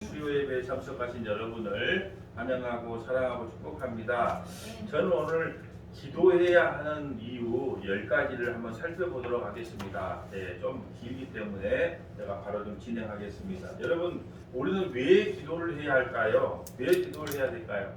수요 예배에 참석하신 여러분을 환영하고 사랑하고 축복합니다. 저는 오늘 기도해야 하는 이유 10가지를 한번 살펴보도록 하겠습니다. 좀 길기 때문에 제가 바로 좀 진행하겠습니다. 여러분, 우리는 왜 기도를 해야 할까요? 왜 기도를 해야 될까요?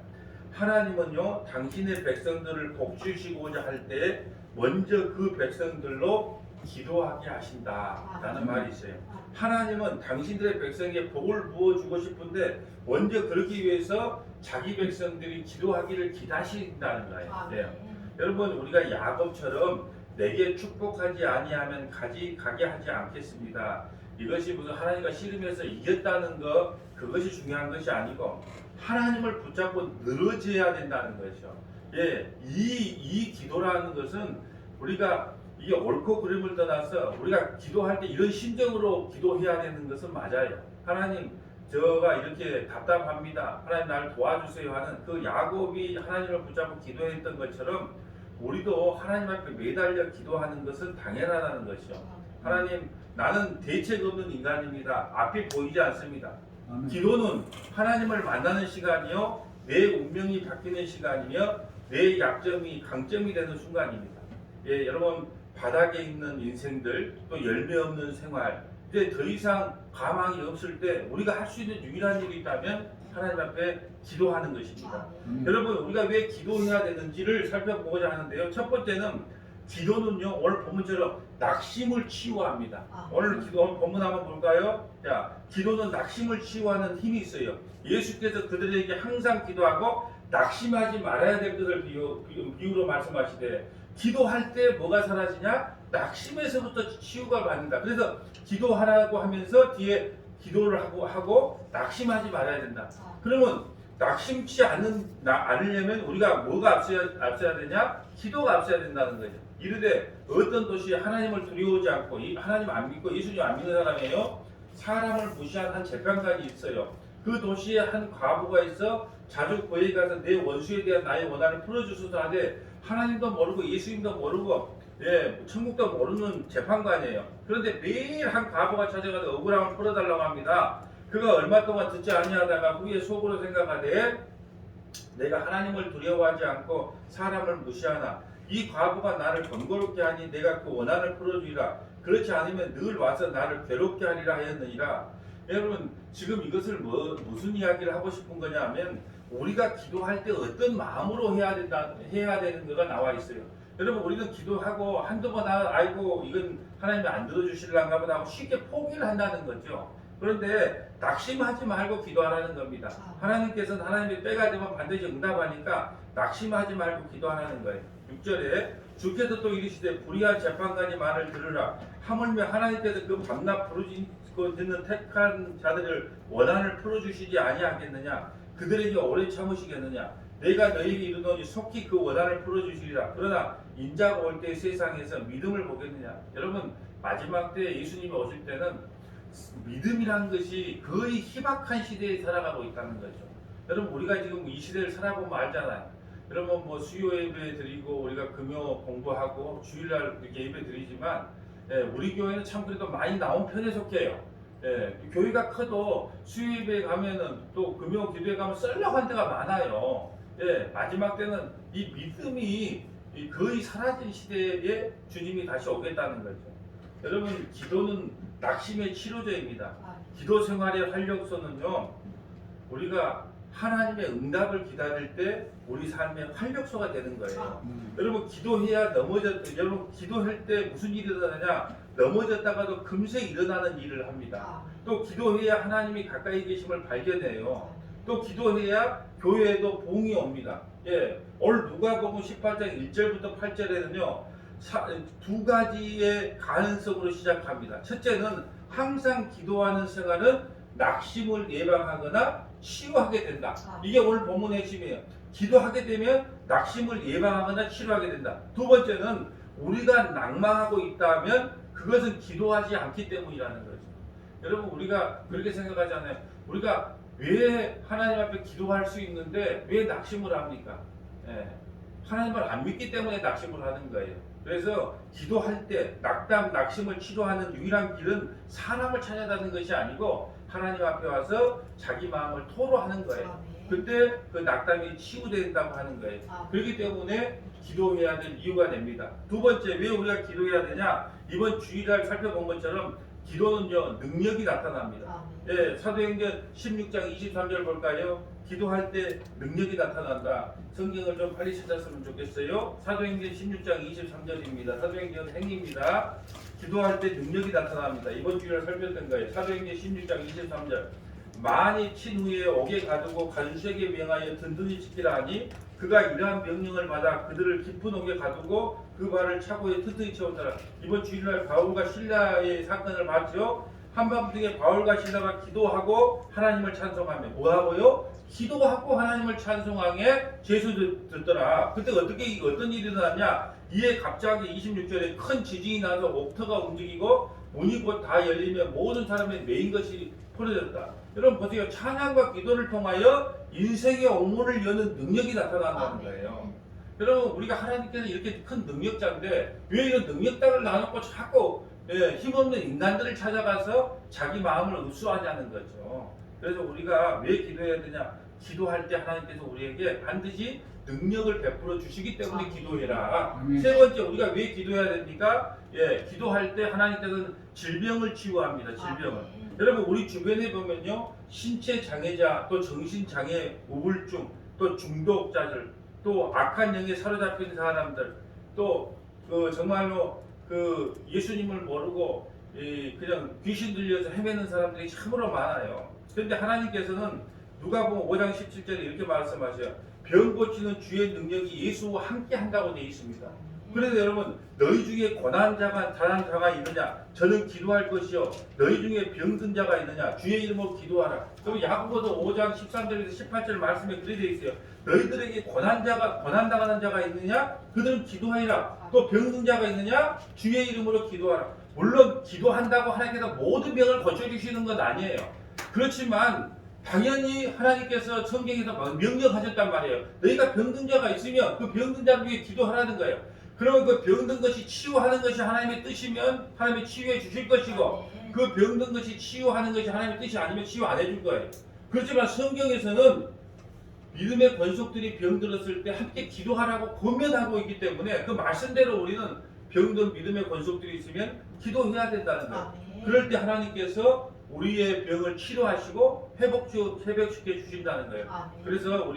하나님은요, 당신의 백성들을 복주시고자 할 때 먼저 그 백성들로 기도하게 하신다라는 말이 있어요. 하나님은 당신들의 백성에게 복을 부어주고 싶은데 먼저 그러기 위해서 자기 백성들이 기도하기를 기다리신다는 거예요. 여러분, 우리가 야곱처럼 내게 축복하지 아니하면 가게 하지 않겠습니다. 이것이 무슨 하나님과 씨름해서 이겼다는 것, 그것이 중요한 것이 아니고 하나님을 붙잡고 늘어져야 된다는 것이죠. 이 기도라는 것은 우리가 이게 옳고 그름을 떠나서 우리가 기도할 때 이런 심정으로 기도해야 되는 것은 맞아요. 하나님, 저가 이렇게 답답합니다. 하나님 나를 도와주세요 하는 그 야곱이 하나님을 붙잡고 기도했던 것처럼 우리도 하나님 앞에 매달려 기도하는 것은 당연하다는 것이죠. 하나님, 나는 대책 없는 인간입니다. 앞이 보이지 않습니다. 기도는 하나님을 만나는 시간이요, 내 운명이 바뀌는 시간이며 내 약점이 강점이 되는 순간입니다. 여러분, 바닥에 있는 인생들, 또 열매 없는 생활, 이제 더 이상 가망이 없을 때 우리가 할 수 있는 유일한 일이 있다면 하나님 앞에 기도하는 것입니다. 여러분, 우리가 왜 기도해야 되는지를 살펴보고자 하는데요. 첫 번째는 기도는요, 오늘 본문처럼 낙심을 치유합니다. 오늘 본문 한번 볼까요? 자, 기도는 낙심을 치유하는 힘이 있어요. 예수께서 그들에게 항상 기도하고 낙심하지 말아야 될 것을 비유로 말씀하시되, 기도할 때 뭐가 사라지냐? 낙심에서부터 치유가 받는다. 그래서 기도하라고 하면서 뒤에 기도를 하고 낙심하지 말아야 된다. 그러면 낙심치 않으려면 우리가 뭐가 앞서야 되냐? 기도가 앞서야 된다는 거죠. 이르되 어떤 도시에 하나님을 두려워하지 않고 하나님 안 믿고 예수님 안 믿는 사람이에요. 사람을 무시한 한 재판관이 있어요. 그 도시에 한 과부가 있어 자주 거기 가서 내 원수에 대한 나의 원한을 풀어주소서 하되 하나님도 모르고 예수님도 모르고 천국도 모르는 재판관이에요. 그런데 매일 한 과부가 찾아가서 억울함을 풀어달라고 합니다. 그가 얼마 동안 듣지 아니하다가 후에 속으로 생각하되 내가 하나님을 두려워하지 않고 사람을 무시하나 이 과부가 나를 번거롭게 하니 내가 그 원한을 풀어주리라. 그렇지 않으면 늘 와서 나를 괴롭게 하리라 하였느니라. 여러분, 지금 이것을 무슨 이야기를 하고 싶은 거냐면 우리가 기도할 때 어떤 마음으로 해야 되는 거가 나와 있어요. 여러분, 우리는 기도하고 한두 번 아이고 이건 하나님이 안 들어주실란가 보다 하고 쉽게 포기를 한다는 거죠. 그런데 낙심하지 말고 기도하라는 겁니다. 하나님께서는 하나님의 때가 되면 반드시 응답하니까 낙심하지 말고 기도하라는 거예요. 6절에 주께서 또 이르시되 불의한 재판관이 말을 들으라. 하물며 하나님께서 그 밤낮 부르짖는 택한 자들을 원한을 풀어주시지 아니하겠느냐. 그들에게 오래 참으시겠느냐. 내가 너희에게 이르노니 속히 그 원한을 풀어주시리라. 그러나 인자가 올 때 세상에서 믿음을 보겠느냐. 여러분, 마지막 때 예수님이 오실 때는 믿음이란 것이 거의 희박한 시대에 살아가고 있다는 거죠. 여러분, 우리가 지금 이 시대를 살아보면 알잖아요. 여러분, 뭐 수요 예배 드리고 우리가 금요 공부하고 주일날 이렇게 예배 드리지만 우리 교회는 참 그래도 많이 나온 편에 속해요. 교회가 커도 수요 예배에 가면은 또 금요 기도에 가면 썰렁한 데가 많아요. 마지막 때는 이 믿음이 거의 사라진 시대에 주님이 다시 오겠다는 거죠. 여러분, 기도는 낙심의 치료제입니다. 기도 생활의 활력소는요, 우리가 하나님의 응답을 기다릴 때 우리 삶의 활력소가 되는 거예요. 여러분, 여러분 기도할 때 무슨 일이 일어나냐? 넘어졌다가도 금세 일어나는 일을 합니다. 또 기도해야 하나님이 가까이 계심을 발견해요. 또 기도해야 교회에도 봉이 옵니다. 오늘 누가복음 18장 1절부터 8절에는요 두 가지의 가능성으로 시작합니다. 첫째는 항상 기도하는 생활은 낙심을 예방하거나 치유하게 된다. 이게 오늘 본문의 핵심이에요. 기도하게 되면 낙심을 예방하거나 치료하게 된다. 두 번째는 우리가 낭망하고 있다면 그것은 기도하지 않기 때문이라는 거죠. 여러분, 우리가 그렇게 생각하잖아요. 우리가 왜 하나님 앞에 기도할 수 있는데 왜 낙심을 합니까? 하나님을 안 믿기 때문에 낙심을 하는 거예요. 그래서 기도할 때 낙심을 치료하는 유일한 길은 사람을 찾아다니는 것이 아니고 하나님 앞에 와서 자기 마음을 토로하는 거예요. 그때 그 낙담이 치유된다고 하는 거예요. 그렇기 때문에 기도해야 될 이유가 됩니다. 두 번째, 왜 우리가 기도해야 되냐? 이번 주일날 살펴본 것처럼 기도는요, 능력이 나타납니다. 예, 사도행전 16장 23절 볼까요? 기도할 때 능력이 나타난다. 성경을 좀 빨리 찾았으면 좋겠어요. 사도행전 16장 23절입니다. 사도행전 행입니다. 기도할 때 능력이 나타납니다. 이번 주일에 살폈던 거예요. 사도행전 16장 23절. 많이 친 후에 옥에 가두고 간수에게 명하여 든든히 지키라 하니 그가 이러한 명령을 받아 그들을 깊은 옥에 가두고 그 발을 차고에 튼튼히 채웠더라. 이번 주일날 바울과 실라의 사건을 봤죠. 한밤중에 바울과 실라가 기도하고 하나님을 찬송하며 뭐하고요? 기도하고 하나님을 찬송하게 제수 듣더라. 그때 어떤 일이 일어났냐? 이에 갑자기 26절에 큰 지진이 나서 옥터가 움직이고 문이 곧 다 열리며 모든 사람의 메인 것이 풀어졌다. 여러분 보세요. 찬양과 기도를 통하여 인생의 옥문을 여는 능력이 나타난다는 거예요. 여러분 우리가 하나님께서 이렇게 큰 능력자인데 왜 이런 능력자를 나눠놓고 자꾸 힘없는 인간들을 찾아가서 자기 마음을 흡수하냐는 거죠. 그래서 우리가 왜 기도해야 되냐? 기도할 때 하나님께서 우리에게 반드시 능력을 베풀어 주시기 때문에 기도해라. 세 번째, 우리가 왜 기도해야 됩니까? 기도할 때 하나님께서는 질병을 치유합니다. 질병을. 여러분 우리 주변에 보면요, 신체 장애자, 또 정신 장애, 우울증, 또 중독자들, 또 악한 영에 사로잡힌 사람들, 또 정말로 예수님을 모르고 그냥 귀신 들려서 헤매는 사람들이 참으로 많아요. 그런데 하나님께서는 누가복음 5장 17절에 이렇게 말씀하셔요. 병 고치는 주의 능력이 예수와 함께 한다고 되어 있습니다. 그래서 여러분, 너희 중에 고난 자가 있느냐? 저는 기도할 것이요. 너희 중에 병든 자가 있느냐? 주의 이름으로 기도하라. 그리고 야고보서 5장 13절에서 18절 말씀에 그렇게 되어 있어요. 너희들에게 고난당하는 자가 있느냐? 그들은 기도하라. 또 병든 자가 있느냐? 주의 이름으로 기도하라. 물론 기도한다고 하나님께서 모든 병을 고쳐주시는 건 아니에요. 그렇지만 당연히 하나님께서 성경에서 명령하셨단 말이에요. 너희가 병든 자가 있으면 그 병든 자를 위해 기도하라는 거예요. 그러면 그 병든 것이 치유하는 것이 하나님의 뜻이면 하나님이 치유해 주실 것이고, 그 병든 것이 치유하는 것이 하나님의 뜻이 아니면 치유 안 해줄 거예요. 그렇지만 성경에서는 믿음의 권속들이 병들었을 때 함께 기도하라고 권면하고 있기 때문에 그 말씀대로 우리는 병든 믿음의 권속들이 있으면 기도해야 된다는 거예요. 그럴 때 하나님께서 우리의 병을 치료하시고 회복시켜 주신다는 거예요. 그래서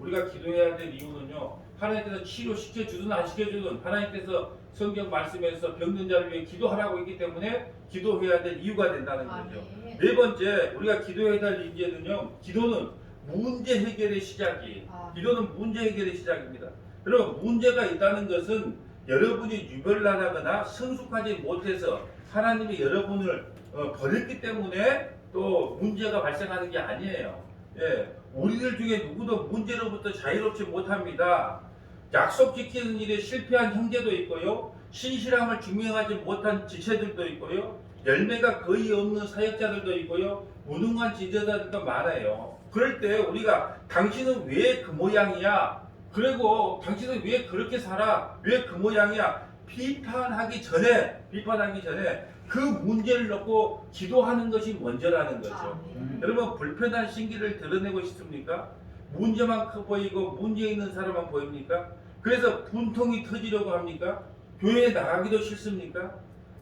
우리가 기도해야 될 이유는요, 하나님께서 치료시켜 주든 안 시켜주든 하나님께서 성경 말씀에서 병든 자를 위해 기도하라고 했기 때문에 기도해야 될 이유가 된다는 거죠. 네 번째, 우리가 기도해야 될 이유는요, 기도는 문제 해결의 시작이에요. 기도는 문제 해결의 시작입니다. 여러분, 문제가 있다는 것은 여러분이 유별나다거나 성숙하지 못해서 하나님이 여러분을 버렸기 때문에 또 문제가 발생하는 게 아니에요. 우리들 중에 누구도 문제로부터 자유롭지 못합니다. 약속 지키는 일에 실패한 형제도 있고요, 신실함을 증명하지 못한 지체들도 있고요, 열매가 거의 없는 사역자들도 있고요, 무능한 지도자들도 많아요. 그럴 때 우리가 당신은 왜 그 모양이야? 그리고 당신은 왜 그렇게 살아? 왜 그 모양이야? 비판하기 전에 그 문제를 놓고 기도하는 것이 먼저라는 거죠. 여러분, 불편한 신기를 드러내고 싶습니까? 문제만 커 보이고 문제 있는 사람만 보입니까? 그래서 분통이 터지려고 합니까? 교회에 나가기도 싫습니까?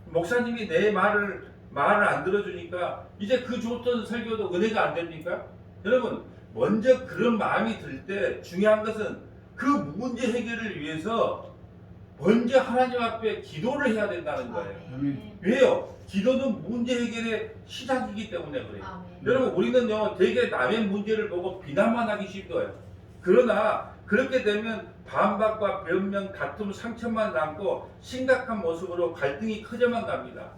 목사님이 내 말을 안 들어주니까 이제 그 좋던 설교도 은혜가 안 됩니까? 여러분, 먼저 그런 마음이 들 때 중요한 것은 그 문제 해결을 위해서 먼저 하나님 앞에 기도를 해야 된다는 거예요. 왜요? 기도는 문제 해결의 시작이기 때문에 그래요. 여러분, 우리는요, 되게 남의 문제를 보고 비난만 하기 쉽어요. 그러나 그렇게 되면 반박과 변명, 다툼, 상처만 남고 심각한 모습으로 갈등이 커져만 갑니다.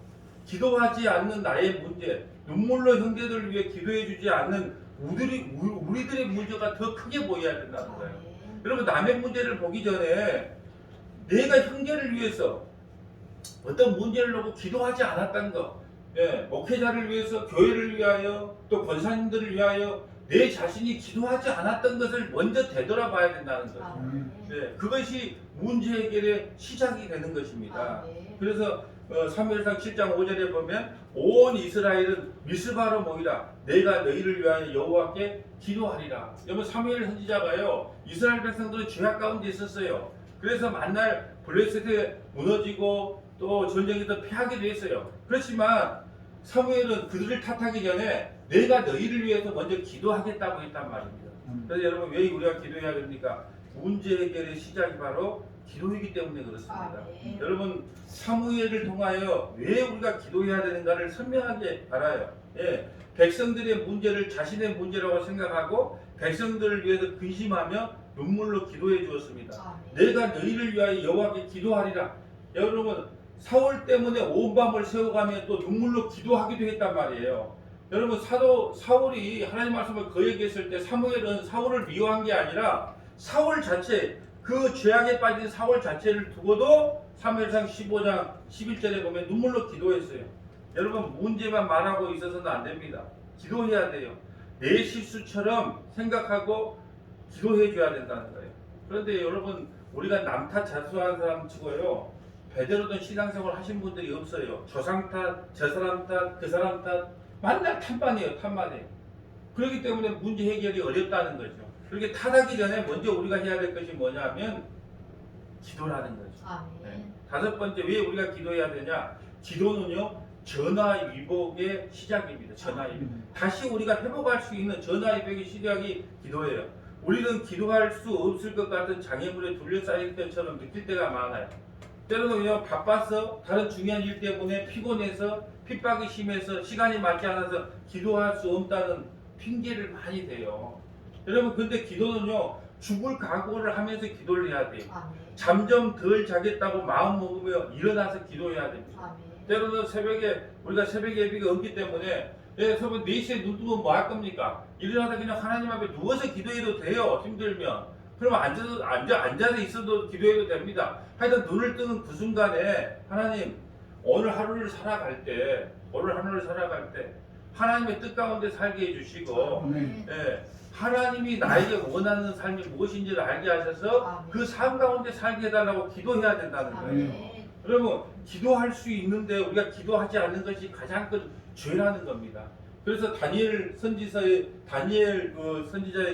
기도하지 않는 나의 문제, 눈물로 형제들을 위해 기도해 주지 않는 우리들의 문제가 더 크게 보여야 된다는 거예요. 여러분, 남의 문제를 보기 전에 내가 형제를 위해서 어떤 문제를 놓고 기도하지 않았다는 거, 목회자를 위해서, 교회를 위하여, 또 권사님들을 위하여 내 자신이 기도하지 않았던 것을 먼저 되돌아봐야 된다는 거죠. 그것이 문제 해결의 시작이 되는 것입니다. 그래서 사무엘상 7장 5절에 보면 온 이스라엘은 미스바로 모이라 내가 너희를 위하여 여호와께 기도하리라. 여러분 사무엘 선지자가요 이스라엘 백성들은 죄악 가운데 있었어요. 그래서 만날 블레셋에 무너지고 또 전쟁에서 패하기도 했어요. 그렇지만 사무엘은 그들을 탓하기 전에 내가 너희를 위해서 먼저 기도하겠다고 했단 말입니다. 그래서 여러분 왜 우리가 기도해야 됩니까? 문제 해결의 시작이 바로 기도이기 때문에 그렇습니다. 여러분 사무엘을 통하여 왜 우리가 기도해야 되는가를 선명하게 알아요. 예, 백성들의 문제를 자신의 문제라고 생각하고 백성들을 위해서 근심하며 눈물로 기도해 주었습니다. 내가 너희를 위하여 여호와께 기도하리라. 여러분 사울 때문에 온 밤을 새워가며 또 눈물로 기도하기도 했단 말이에요. 여러분 사울이 하나님 말씀을 그에게 했을 때 사무엘은 사울을 미워한 게 아니라 사울 자체 그 죄악에 빠진 사울 자체를 두고도 사무엘상 15장 11절에 보면 눈물로 기도했어요. 여러분 문제만 말하고 있어서는 안 됩니다. 기도해야 돼요. 내 실수처럼 생각하고 기도해 줘야 된다는 거예요. 그런데 여러분 우리가 남 탓 자수하는 사람 치고요 제대로 된 신앙생활 하신 분들이 없어요. 조상 탓, 저 사람 탓, 그 사람 탓 만날 탓만이에요. 탓만이에요. 그렇기 때문에 문제 해결이 어렵다는 거죠. 그렇게 탓하기 전에 먼저 우리가 해야 될 것이 뭐냐면 기도라는 거죠. 네. 다섯 번째 왜 우리가 기도해야 되냐? 기도는요 전화위복의 시작입니다. 전화위복. 다시 우리가 회복할 수 있는 전화위복의 시작이 기도예요. 우리는 기도할 수 없을 것 같은 장애물에 둘러싸일 때처럼 느낄 때가 많아요. 때로는 바빠서 다른 중요한 일 때문에 피곤해서 핍박이 심해서 시간이 맞지 않아서 기도할 수 없다는 핑계를 많이 대요. 여러분 근데 기도는요 죽을 각오를 하면서 기도를 해야 돼요. 잠 좀 덜 자겠다고 마음 먹으며 일어나서 기도해야 됩니다. 때로는 우리가 새벽 예비가 없기 때문에 새벽 4시에 눈 뜨면 뭐 할 겁니까? 일어나서 그냥 하나님 앞에 누워서 기도해도 돼요. 힘들면. 그럼 앉아서 있어도 기도해도 됩니다. 하여튼 눈을 뜨는 그 순간에 하나님 오늘 하루를 살아갈 때 하나님의 뜻 가운데 살게 해주시고 하나님이 나에게 원하는 삶이 무엇인지를 알게 하셔서 그 삶 가운데 살게 해달라고 기도해야 된다는 거예요. 여러분 기도할 수 있는데 우리가 기도하지 않는 것이 가장 큰 죄라는 겁니다. 그래서 다니엘 선지자의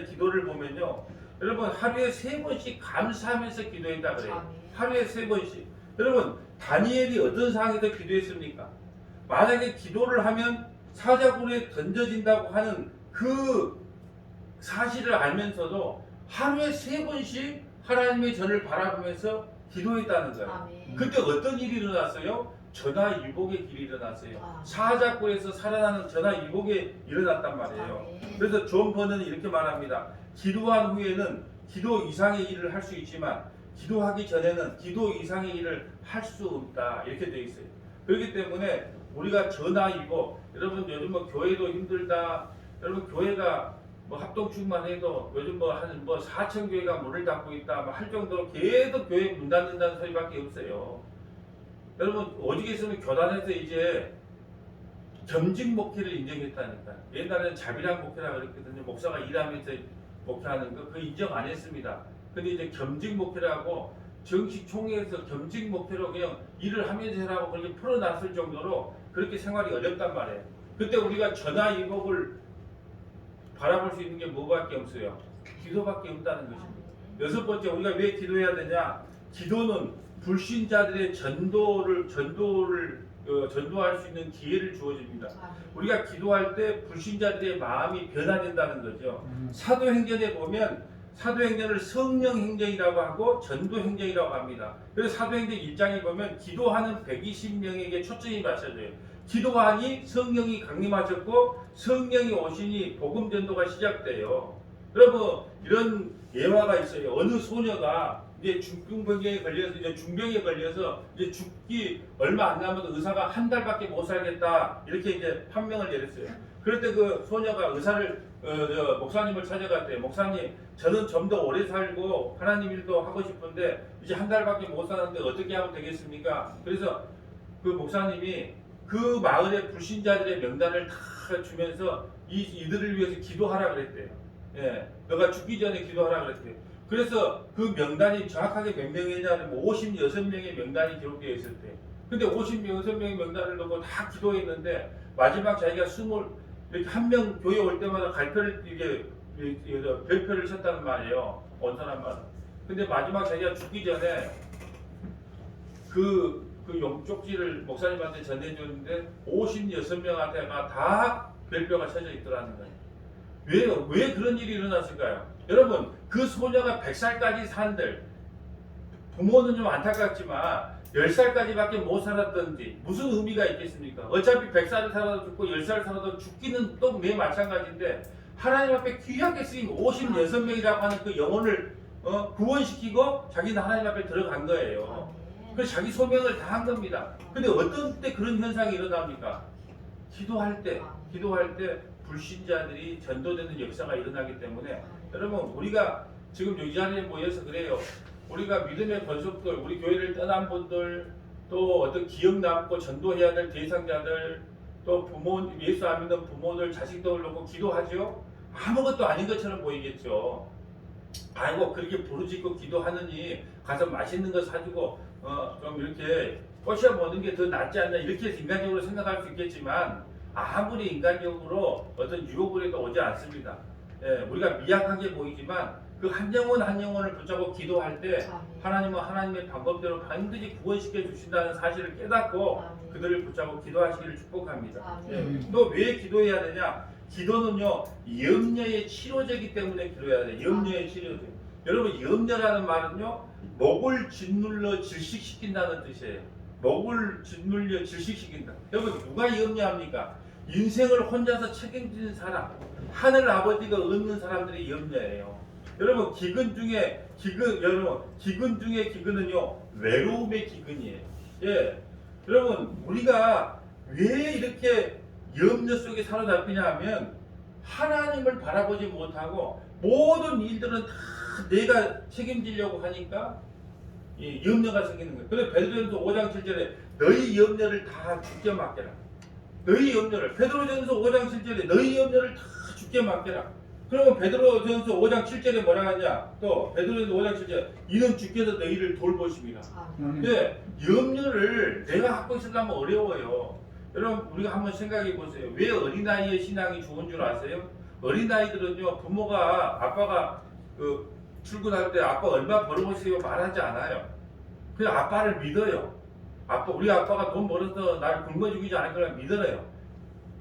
기도를 보면요 여러분 하루에 3번씩 감사하면서 기도했다 그래요. 하루에 3번씩. 여러분 다니엘이 어떤 상황에서 기도했습니까? 만약에 기도를 하면 사자굴에 던져진다고 하는 그 사실을 알면서도 하루에 3번씩 하나님의 전을 바라보면서 기도했다는 거예요. 그때 어떤 일이 일어났어요? 전화위복의 길이 일어났어요. 사자굴에서 살아나는 전화위복이 일어났단 말이에요. 그래서 존 버너는 이렇게 말합니다. 기도한 후에는 기도 이상의 일을 할 수 있지만 기도하기 전에는 기도 이상의 일을 할 수 없다 이렇게 되어 있어요. 그렇기 때문에 우리가 전화위복 여러분 요즘 뭐 교회도 힘들다. 여러분 교회가 뭐 합동축만 해도 요즘 한 4천 교회가 문을 닫고 있다 할 정도로 계속 교회 문 닫는다는 소리밖에 없어요. 여러분 오직 있으면 교단에서 이제 겸직 목회를 인정했다니까. 옛날에는 자비랑 목회라고 그랬거든요. 목사가 일하면서 목회하는 거 그거 인정 안 했습니다. 근데 이제 겸직 목회라고 정식 총회에서 겸직 목회로 그냥 일을 하면서 하라고 그렇게 풀어놨을 정도로 그렇게 생활이 어렵단 말이에요. 그때 우리가 전화위복을 바라볼 수 있는 게 뭐밖에 없어요? 기도밖에 없다는 것입니다. 여섯 번째 우리가 왜 기도해야 되냐? 기도는 불신자들의 전도할 수 있는 기회를 주어집니다. 우리가 기도할 때 불신자들의 마음이 변화된다는 거죠. 사도행전에 보면 사도행전을 성령행전이라고 하고 전도행전이라고 합니다. 그래서 사도행전 1장에 보면 기도하는 120명에게 초점이 맞춰져요. 기도하니 성령이 강림하셨고 성령이 오시니 복음 전도가 시작돼요. 여러분 이런 예화가 있어요. 어느 소녀가 이제 중병에 걸려서 이제 죽기 얼마 안 남아도 의사가 한 달밖에 못 살겠다 이렇게 이제 판명을 내렸어요. 그럴 때 그 소녀가 목사님을 찾아갔대요. 목사님, 저는 좀 더 오래 살고 하나님 일도 하고 싶은데 이제 한 달밖에 못 사는데 어떻게 하면 되겠습니까? 그래서 그 목사님이 그 마을의 불신자들의 명단을 다 주면서 이들을 위해서 기도하라 그랬대요. 예, 너가 죽기 전에 기도하라 그랬대요. 그래서 그 명단이 정확하게 몇 명이냐면 56명의 명단이 기록되어 있었대요. 근데 56명의 명단을 놓고 다 기도했는데 마지막 자기가 이렇게 한 명 교회 올 때마다 발표를 별표를 쳤다는 말이에요. 원산한 말. 근데 마지막 자기가 죽기 전에 그 용쪽지를 목사님한테 전해줬는데 56명한테가 다 별표가 쳐져 있더라는 거예요. 왜 그런 일이 일어났을까요? 여러분, 그 소녀가 100살까지 산들, 부모는 좀 안타깝지만 10살까지밖에 못 살았던지 무슨 의미가 있겠습니까? 어차피 100살을 살아도 죽고 10살 살아도 죽기는 또 매 마찬가지인데 하나님 앞에 귀하게 쓰인 56명이라고 하는 그 영혼을 구원시키고 자기는 하나님 앞에 들어간 거예요. 그래서 자기 소명을 다 한 겁니다. 근데 어떤 때 그런 현상이 일어납니까? 기도할 때 불신자들이 전도되는 역사가 일어나기 때문에 여러분, 우리가 지금 이 자리에 모여서 그래요. 우리가 믿음의 권속들, 우리 교회를 떠난 분들, 또 어떤 기억 남고 전도해야 될 대상자들, 또 부모, 예수 안 믿는 부모들, 자식들을 놓고 기도하죠. 아무것도 아닌 것처럼 보이겠죠. 아이고, 그렇게 부르짖고 기도하느니 가서 맛있는 거 사주고 좀 이렇게 꼬셔 보는 게 더 낫지 않나, 이렇게 인간적으로 생각할 수 있겠지만 아무리 인간적으로 어떤 유혹을 해도 오지 않습니다. 예, 우리가 미약하게 보이지만 그 한 영혼 한 영혼을 붙잡고 기도할 때 하나님은 하나님의 방법대로 반드시 구원시켜 주신다는 사실을 깨닫고 그들을 붙잡고 기도하시기를 축복합니다. 예, 또 왜 기도해야 되냐? 기도는요, 염려의 치료제이기 때문에 기도해야 돼요. 염려의 치료제. 여러분, 염려라는 말은요, 목을 짓눌러 질식시킨다는 뜻이에요. 목을 짓눌려 질식시킨다. 여러분, 누가 염려합니까? 인생을 혼자서 책임지는 사람, 하늘 아버지가 없는 사람들이 염려해요. 여러분, 기근 중에 기근은요, 외로움의 기근이에요. 예, 여러분, 우리가 왜 이렇게 염려 속에 사로잡히냐 하면 하나님을 바라보지 못하고 모든 일들은 다 내가 책임지려고 하니까 염려가 생기는 거예요. 그래서 베드로전서 5장 7절에 너희 염려를 다 주께 맡겨라. 너희 염려를, 베드로전서 5장 7절에 너희 염려를 다 주께 맡겨라. 그러면 베드로전서 5장 7절에 뭐라 하냐? 또 베드로전서 5장 7절에 이는 주께서 너희를 돌보십니다. 근데 염려를 내가 갖고 있으려면 어려워요. 여러분, 우리가 한번 생각해 보세요. 왜 어린아이의 신앙이 좋은 줄 아세요? 어린아이들은요, 아빠가 출근할 때 아빠 얼마 벌어보세요 말하지 않아요. 그냥 아빠를 믿어요. 우리 아빠가 돈 벌어서 나를 굶어 죽이지 않을 거라 믿어요.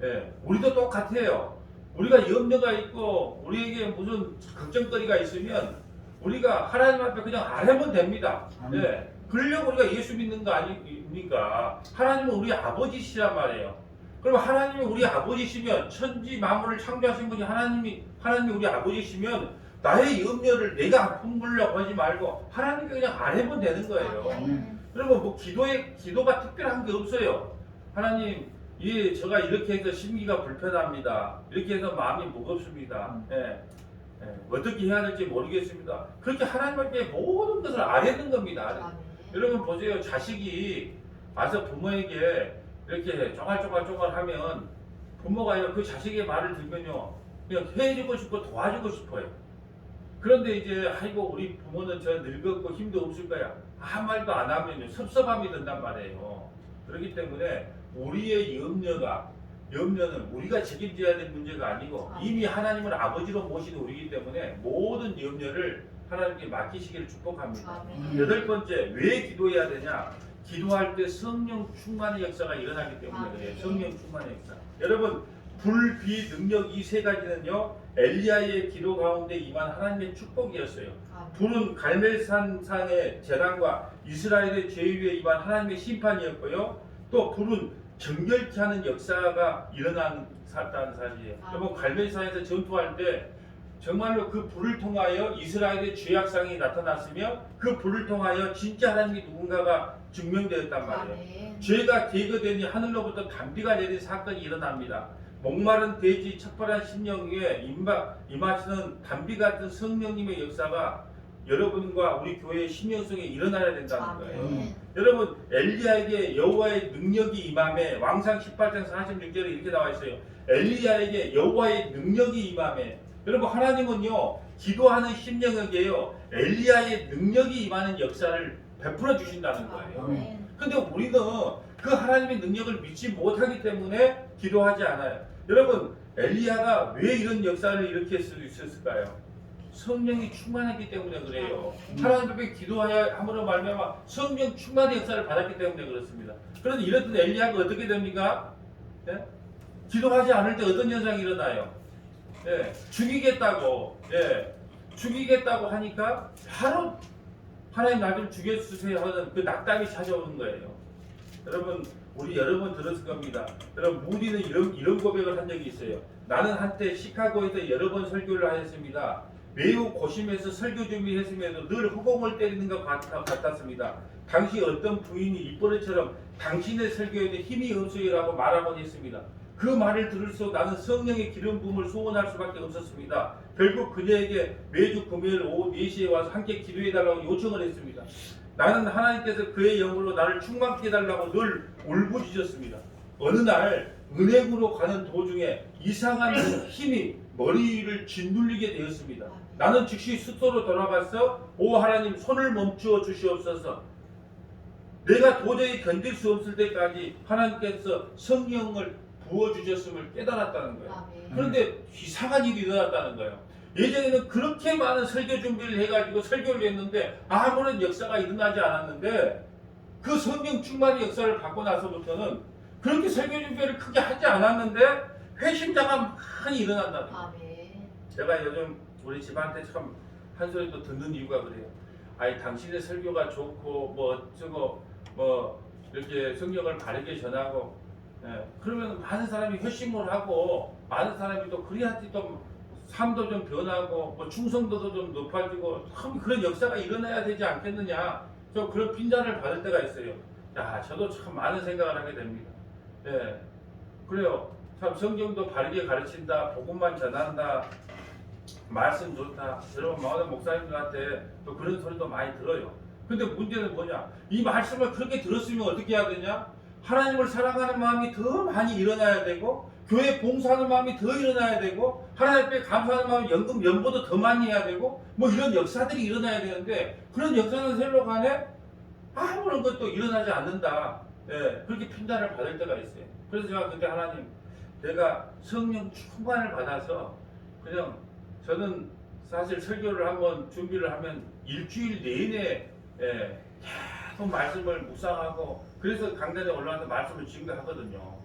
예, 우리도 똑같아요. 우리가 염려가 있고 우리에게 무슨 걱정거리가 있으면 우리가 하나님 앞에 그냥 아뢰면 됩니다. 예, 그러려고 우리가 예수 믿는 거 아닙니까? 하나님은 우리 아버지시란 말이에요. 그럼 하나님이 우리 아버지시면, 천지 만물을 창조하신 분이 하나님이 우리 아버지시면 나의 염려를 내가 품으려고 하지 말고 하나님께 그냥 아뢰면 되는 거예요. 그러면 뭐 기도가 특별한 게 없어요. 하나님, 제가 이렇게 해서 심기가 불편합니다. 이렇게 해서 마음이 무겁습니다. 어떻게 해야 될지 모르겠습니다. 그렇게 하나님께 모든 것을 아뢰는 겁니다. 여러분 보세요. 자식이 와서 부모에게 이렇게 쪼갈쪼갈 하면 부모가 그 자식의 말을 들면요, 그냥 해주고 싶고 도와주고 싶어요. 그런데 이제 아이고, 우리 부모는 저 늙었고 힘도 없을 거야, 아무 말도 안 하면요 섭섭함이 든단 말이에요. 그렇기 때문에 우리의 염려는 우리가 책임져야 될 문제가 아니고 이미 하나님을 아버지로 모신 우리이기 때문에 모든 염려를 하나님께 맡기시기를 축복합니다. 여덟 번째, 왜 기도해야 되냐? 기도할 때 성령 충만의 역사가 일어나기 때문에 그래요. 성령 충만의 역사. 여러분, 불, 비, 능력, 이 세 가지는요, 엘리야의 기도 가운데 임한 하나님의 축복이었어요. 불은 갈멜산상의 재난과 이스라엘의 죄 위에 임한 하나님의 심판이었고요. 또 불은 정결케 하는 역사가 일어났다는 사실이에요. 여러분, 갈멜산에서 전투할 때 정말로 그 불을 통하여 이스라엘의 죄악상이 나타났으며 그 불을 통하여 진짜 하나님이 누군가가 증명되었단 말이에요. 죄가 계거되니 하늘로부터 단비가 내린 사건이 일어납니다. 목마른 돼지 척박한 심령 위에 임하시는 단비 같은 성령님의 역사가 여러분과 우리 교회의 심령 속에 일어나야 된다는 거예요. 여러분, 엘리야에게 여호와의 능력이 임함에, 왕상 18장 46절에 이렇게 나와 있어요. 엘리야에게 여호와의 능력이 임함에. 여러분, 하나님은요, 기도하는 심령에게요, 엘리야의 능력이 임하는 역사를 베풀어 주신다는 거예요. 근데 우리는 그 하나님의 능력을 믿지 못하기 때문에 기도하지 않아요. 여러분, 엘리야가 왜 이런 역사를 일으킬 수 있었을까요? 성령이 충만했기 때문에 그래요. 하나님 앞에 기도하여 함으로 말미암아 성령 충만의 역사를 받았기 때문에 그렇습니다. 그런데 이랬던 엘리야가 어떻게 됩니까? 예? 기도하지 않을 때 어떤 현상이 일어나요? 예, 죽이겠다고 하니까 바로 하나님 나 좀 죽여주세요 하는 그 낙담이 찾아오는 거예요. 여러분, 우리 여러 번 들었을 겁니다. 여러분, 무디는 이런 고백을 한 적이 있어요. 나는 한때 시카고에서 여러 번 설교를 하였습니다. 매우 고심해서 설교 준비했음에도 늘 허공을 때리는 것 같았습니다. 당시 어떤 부인이 입버릇처럼 당신의 설교에도 힘이 없어요라고 말하곤 했습니다. 그 말을 들을수록 나는 성령의 기름 부음을 소원할 수밖에 없었습니다. 결국 그녀에게 매주 금요일 오후 4시에 와서 함께 기도해달라고 요청을 했습니다. 나는 하나님께서 그의 영으로 나를 충만케 해달라고 늘 울부짖었습니다. 어느 날 은행으로 가는 도중에 이상한 힘이 머리를 짓눌리게 되었습니다. 나는 즉시 숫소로 돌아가서 오 하나님 손을 멈추어 주시옵소서. 내가 도저히 견딜 수 없을 때까지 하나님께서 성령을 부어주셨음을 깨달았다는 거예요. 그런데 이상한 일이 일어났다는 거예요. 예전에는 그렇게 많은 설교 준비를 해가지고 설교를 했는데 아무런 역사가 일어나지 않았는데 그 성령 충만의 역사를 받고 나서부터는 그렇게 설교 준비를 크게 하지 않았는데 회심자가 많이 일어난다는 거예요. 제가 요즘 우리 집한테 참 한 소리 또 듣는 이유가 그래요. 아니 당신의 설교가 좋고 뭐 어쩌고 뭐 이렇게 성경을 바르게 전하고 그러면 많은 사람이 회심을 하고 많은 사람이 또 그래야지 좀 삶도 좀 변하고 뭐 충성도도 좀 높아지고 참 그런 역사가 일어나야 되지 않겠느냐. 좀 그런 빈잔을 받을 때가 있어요. 야, 저도 참 많은 생각을 하게 됩니다. 그래요. 참 성경도 바르게 가르친다, 복음만 전한다, 말씀 좋다. 여러분 많은 목사님들한테 또 그런 소리도 많이 들어요. 근데 문제는 뭐냐? 이 말씀을 그렇게 들었으면 어떻게 해야 되냐? 하나님을 사랑하는 마음이 더 많이 일어나야 되고 교회 봉사하는 마음이 더 일어나야 되고 하나님 앞에 감사하는 마음이 연금 연보도 더 많이 해야 되고 뭐 이런 역사들이 일어나야 되는데 그런 역사는 셀로간에 아무런 것도 일어나지 않는다. 그렇게 핀잔을 받을 때가 있어요. 그래서 제가 그때 하나님, 내가 성령 충만을 받아서 그냥 저는 사실 설교를 한번 준비를 하면 일주일 내내 계속 말씀을 묵상하고 그래서 강단에 올라와서 말씀을 증거하거든요.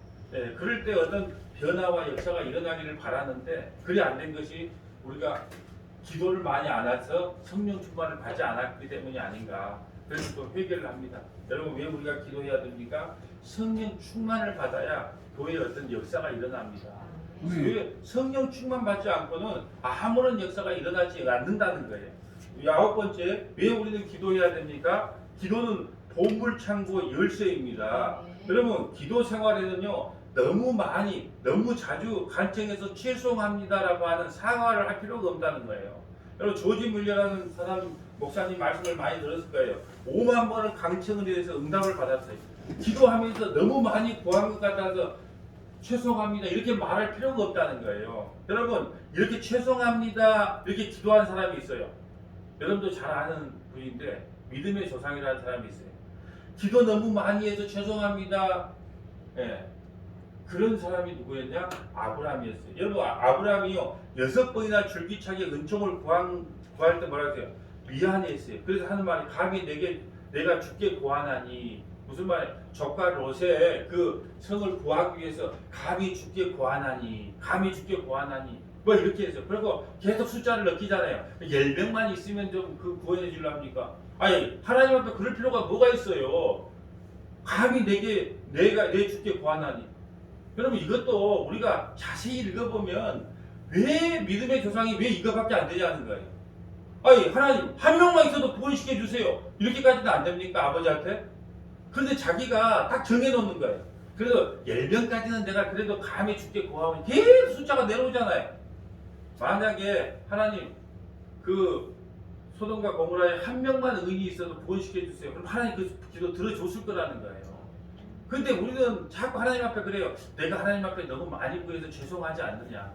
그럴 때 어떤 변화와 역사가 일어나기를 바라는데 그리 안 된 것이 우리가 기도를 많이 안 해서 성령 충만을 받지 않았기 때문이 아닌가. 그래서 또 회개를 합니다. 여러분 왜 우리가 기도해야 됩니까? 성령 충만을 받아야 교회에 어떤 역사가 일어납니다. 왜 성령 충만 받지 않고는 아무런 역사가 일어나지 않는다는 거예요. 9번째, 왜 우리는 기도해야 됩니까? 기도는 보물창고 열쇠입니다. 여러분 기도 생활에는요 너무 많이 너무 자주 간청해서 죄송합니다라고 하는 사과를 할 필요가 없다는 거예요. 여러분 조지 물려라는 사람 목사님 말씀을 많이 들었을 거예요. 5만 번을 강청을 해서 응답을 받았어요. 기도하면서 너무 많이 구한 것 같아서 죄송합니다 이렇게 말할 필요가 없다는 거예요. 여러분 이렇게 죄송합니다 이렇게 기도한 사람이 있어요. 여러분도 잘 아는 분인데 믿음의 조상이라는 사람이 있어요. 기도 너무 많이 해서 죄송합니다. 그런 사람이 누구였냐? 아브라함이었어요. 여러분 아브라함이요 6번이나 줄기차게 은총을 구할 때 뭐라 그래요? 미안했어요. 그래서 하는 말이 감히 내가 죽게 구하나니 무슨 말이에요? 적과 롯의 그 성을 구하기 위해서 감히 죽게 구하나니 뭐 이렇게 해서 그리고 계속 숫자를 넣기잖아요. 10명만 있으면 좀 그 구원해 주려 합니까? 아니 하나님 앞에 그럴 필요가 뭐가 있어요? 감히 내 죽게 구하나니. 여러분 이것도 우리가 자세히 읽어보면 왜 믿음의 조상이 왜 이거밖에 안 되냐는 거예요. 아니 하나님 한 명만 있어도 구원시켜 주세요. 이렇게까지는 안 됩니까 아버지한테? 그런데 자기가 딱 정해놓는 거예요. 그래서 10명까지는 내가 그래도 감히 죽게 구하면 계속 숫자가 내려오잖아요. 만약에 하나님 그 소돔과 고모라에 한 명만 의인이 있어도 구원시켜 주세요. 그럼 하나님 그 기도 들어줬을 거라는 거예요. 근데 우리는 자꾸 하나님 앞에 그래요. 내가 하나님 앞에 너무 많이 구해서 죄송하지 않느냐.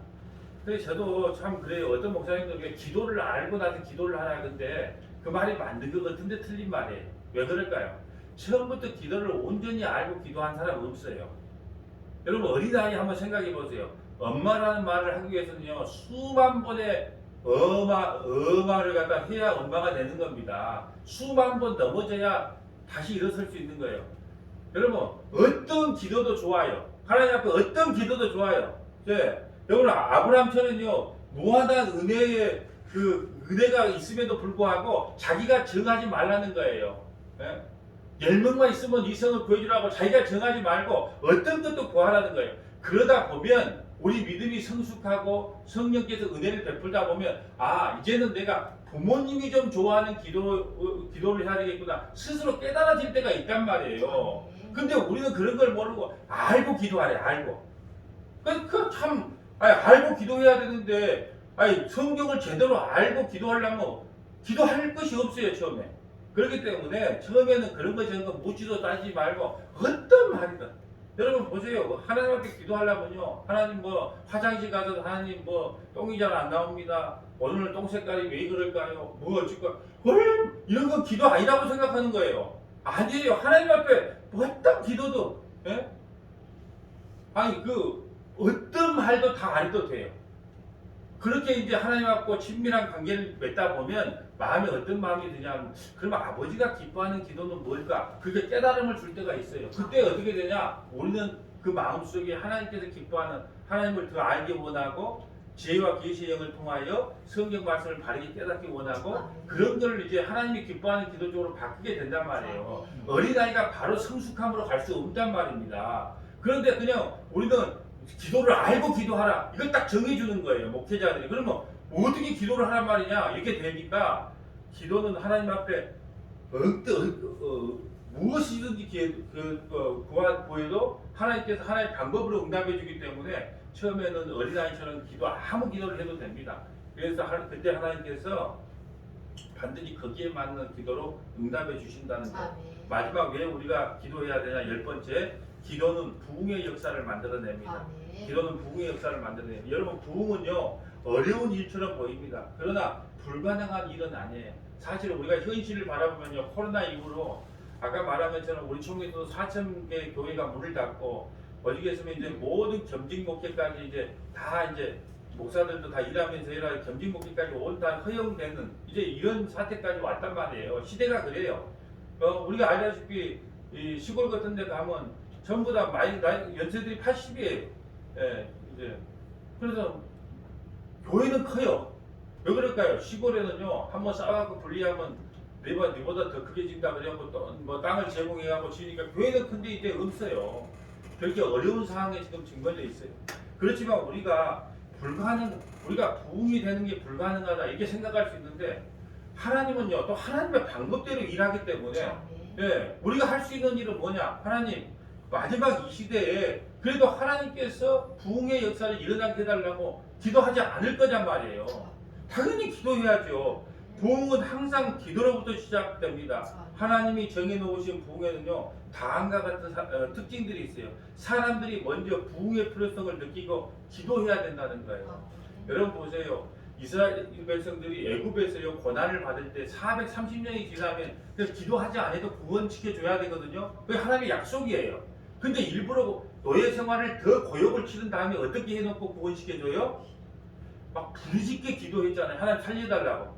그래서 저도 참 그래요. 어떤 목사님들 기도를 알고 나서 기도를 하라 근데 그 말이 맞는 것 같은데 틀린 말이에요. 왜 그럴까요? 처음부터 기도를 온전히 알고 기도한 사람 없어요. 여러분 어린아이 한번 생각해 보세요. 엄마라는 말을 하기 위해서는요 수만 번의 엄마를 갖다 해야 엄마가 되는 겁니다. 수만 번 넘어져야 다시 일어설 수 있는 거예요. 여러분 어떤 기도도 좋아요. 하나님 앞에 어떤 기도도 좋아요. 네. 여러분 아브라함처럼요 무한한 은혜의 그 은혜가 있음에도 불구하고 자기가 정하지 말라는 거예요. 네? 10명만 있으면 이성을 구해주라고 자기가 정하지 말고 어떤 것도 구하라는 거예요. 그러다 보면 우리 믿음이 성숙하고 성령께서 은혜를 베풀다 보면 아 이제는 내가 부모님이 좀 좋아하는 기도를 해야 되겠구나 스스로 깨달아질 때가 있단 말이에요. 근데 우리는 그런 걸 모르고 알고 기도하래. 알고 참 알고 기도해야 되는데 성경을 제대로 알고 기도하려면 기도할 것이 없어요 처음에. 그렇기 때문에 처음에는 그런 거 저런 거 묻지도 따지지 말고 어떤 말이든 여러분 보세요. 하나님 앞에 기도하려면요 하나님 뭐 화장실 가서 하나님 뭐 똥이 잘 안 나옵니다. 오늘 똥 색깔이 왜 그럴까요? 뭐 어쩔까? 이런 건 기도 아니라고 생각하는 거예요. 아니에요. 하나님 앞에 어떤 기도도 예? 아니 그 어떤 말도 다 안 해도 돼요. 그렇게 이제 하나님 앞과 친밀한 관계를 맺다 보면 마음이 어떤 마음이 드냐면 그러면 아버지가 기뻐하는 기도는 뭘까? 그게 깨달음을 줄 때가 있어요. 그때 어떻게 되냐? 우리는 그 마음속에 하나님께서 기뻐하는 하나님을 더 알기 원하고 지혜와 계시의 영을 통하여 성경 말씀을 바르게 깨닫기 원하고 그런 걸 이제 하나님이 기뻐하는 기도 쪽으로 바꾸게 된단 말이에요. 어린아이가 바로 성숙함으로 갈 수 없단 말입니다. 그런데 그냥 우리는 기도를 알고 기도하라. 이걸 딱 정해주는 거예요. 목회자들이. 그러면 어떻게 기도를 하란 말이냐. 이렇게 되니까 기도는 하나님 앞에 무엇이든지 구해도 하나님께서 하나의 방법으로 응답해 주기 때문에 처음에는 어린아이처럼 아무 기도를 해도 됩니다. 그래서 그때 하나님께서 반드시 거기에 맞는 기도로 응답해 주신다는 거. 마지막 왜 우리가 기도해야 되냐. 10번째 기도는 부흥의 역사를 만들어냅니다. 기도는 부흥의 역사를 만들어냅니다. 여러분 부흥은요 어려운 일처럼 보입니다. 그러나 불가능한 일은 아니에요. 사실 우리가 현실을 바라보면요 코로나 이후로 아까 말한 것처럼 우리 총회도 4,000개 교회가 문을 닫고 어디겠으면 이제 모든 겸직 목회까지 이제 다 이제 목사들도 다 일하면서 해라 겸직 목회까지 온 다 허용되는 이제 이런 사태까지 왔단 말이에요. 시대가 그래요. 우리가 알다시피 이 시골 같은 데 가면 전부 다 연세들이 80이에요. 예, 이제 그래서 교회는 커요. 왜 그럴까요? 시골에는요 한번 싸워갖고 분리하면 니보다 더 크게 진다 그래갖고 또 뭐 땅을 제공해갖고 지니까 교회는 큰데 이제 없어요. 그렇게 어려운 상황에 지금 증거져 있어요. 그렇지만 우리가 부흥이 되는 게 불가능하다 이렇게 생각할 수 있는데 하나님은요 또 하나님의 방법대로 일하기 때문에 예, 우리가 할 수 있는 일은 뭐냐? 하나님 마지막 이 시대에 그래도 하나님께서 부흥의 역사를 일어나게 해달라고 기도하지 않을 거란 말이에요. 당연히 기도해야죠. 부흥은 항상 기도로부터 시작됩니다. 하나님이 정해놓으신 부흥에는요 다음과 같은 특징들이 있어요. 사람들이 먼저 부흥의 필요성을 느끼고 기도해야 된다는 거예요. 여러분 보세요. 이스라엘 백성들이 애굽에서요 고난을 받을 때 430년이 지나면 기도하지 않아도 구원시켜줘야 되거든요. 그게 하나님의 약속이에요. 근데 일부러 노예 생활을 더 고역을 치른 다음에 어떻게 해놓고 구원시켜줘요? 막 부르짖게 기도했잖아요. 하나님 살려달라고.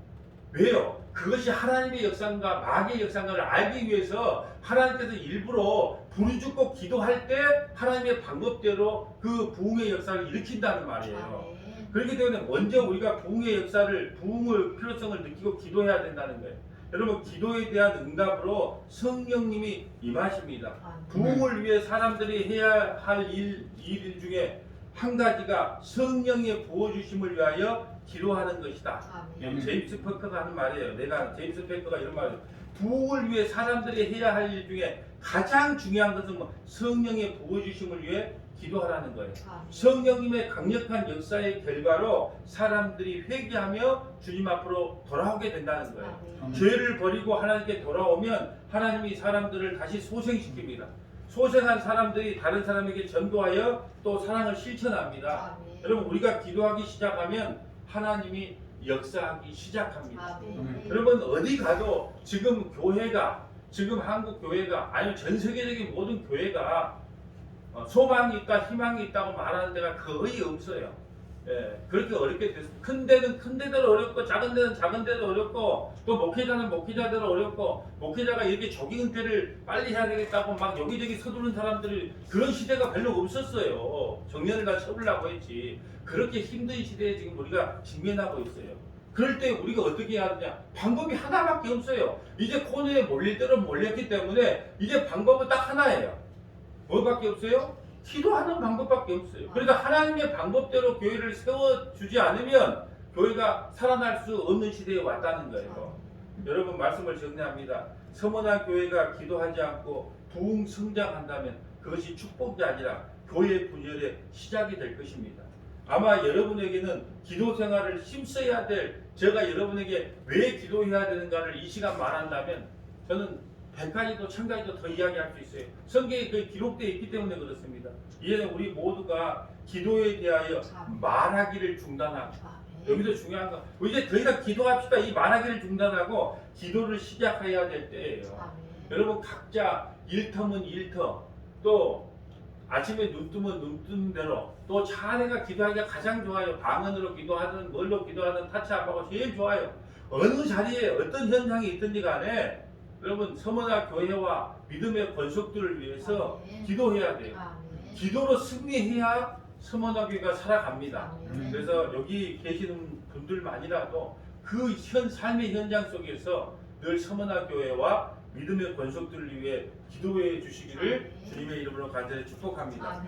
왜요? 그것이 하나님의 역사인가 마귀의 역사인가를 알기 위해서 하나님께서 일부러 부르짖고 기도할 때 하나님의 방법대로 그 부흥의 역사를 일으킨다는 말이에요. 그렇기 때문에 먼저 우리가 부흥의 필요성을 느끼고 기도해야 된다는 거예요. 여러분 기도에 대한 응답으로 성령님이 임하십니다. 부흥을 위해 사람들이 해야 할 일 중에 한 가지가 성령의 부어주심을 위하여 기도하는 것이다. 제임스 패커가 하는 말이에요. 제임스 패커가 이런 말이에요. 부흥을 위해 사람들이 해야 할 일 중에 가장 중요한 것은 성령의 부어주심을 위해 기도하라는 거예요. 성령님의 강력한 역사의 결과로 사람들이 회개하며 주님 앞으로 돌아오게 된다는 거예요. 죄를 버리고 하나님께 돌아오면 하나님이 사람들을 다시 소생시킵니다. 소생한 사람들이 다른 사람에게 전도하여 또 사랑을 실천합니다. 여러분 우리가 기도하기 시작하면 하나님이 역사하기 시작합니다. 여러분 어디 가도 지금 교회가 지금 한국 교회가 아니면 전 세계적인 모든 교회가 소망이 있다, 희망이 있다고 말하는 데가 거의 없어요. 예, 그렇게 어렵게 됐습니다. 큰 데는 큰 데대로 어렵고 작은 데는 작은 데로 어렵고 또 목회자는 목회자대로 어렵고 목회자가 이렇게 조기 은퇴를 빨리 해야 되겠다고 막 여기저기 서두르는 사람들이 그런 시대가 별로 없었어요. 정년을 다 쳐보려고 했지. 그렇게 힘든 시대에 지금 우리가 직면하고 있어요. 그럴 때 우리가 어떻게 해야 하느냐? 방법이 하나밖에 없어요. 이제 코너에 몰릴 대로 몰렸기 때문에 이제 방법은 딱 하나예요. 뭐밖에 없어요? 기도하는 방법밖에 없어요. 그러니까 하나님의 방법대로 교회를 세워주지 않으면 교회가 살아날 수 없는 시대에 왔다는 거예요. 여러분 말씀을 정리합니다. 서머나 교회가 기도하지 않고 부흥 성장한다면 그것이 축복이 아니라 교회 분열의 시작이 될 것입니다. 아마 여러분에게는 기도 생활을 힘써야 될, 제가 여러분에게 왜 기도해야 되는가를 이 시간 말한다면 저는 100가지도 1000가지도 더 이야기할 수 있어요. 성경에 그 기록되어 있기 때문에 그렇습니다. 이제는 우리 모두가 기도에 대하여 말하기를 중단하고, 여기서 중요한 건 이제 더 이상 기도합시다. 이 말하기를 중단하고 기도를 시작해야 될 때예요. 여러분 각자 일터면 일터, 또 아침에 눈 뜨면 눈 뜨는 대로, 또 차 안에가 기도하기가 가장 좋아요. 방언으로 기도하든 뭘로 기도하든 타치 안 하고 제일 좋아요. 어느 자리에 어떤 현상이 있든지 간에 여러분 서머나 교회와 믿음의 권속들을 위해서 기도해야 돼요. 기도로 승리해야 서머나 교회가 살아갑니다. 그래서 여기 계시는 분들만이라도 그 삶의 현장 속에서 늘 서머나 교회와 믿음의 권속들을 위해 기도해 주시기를 주님의 이름으로 간절히 축복합니다.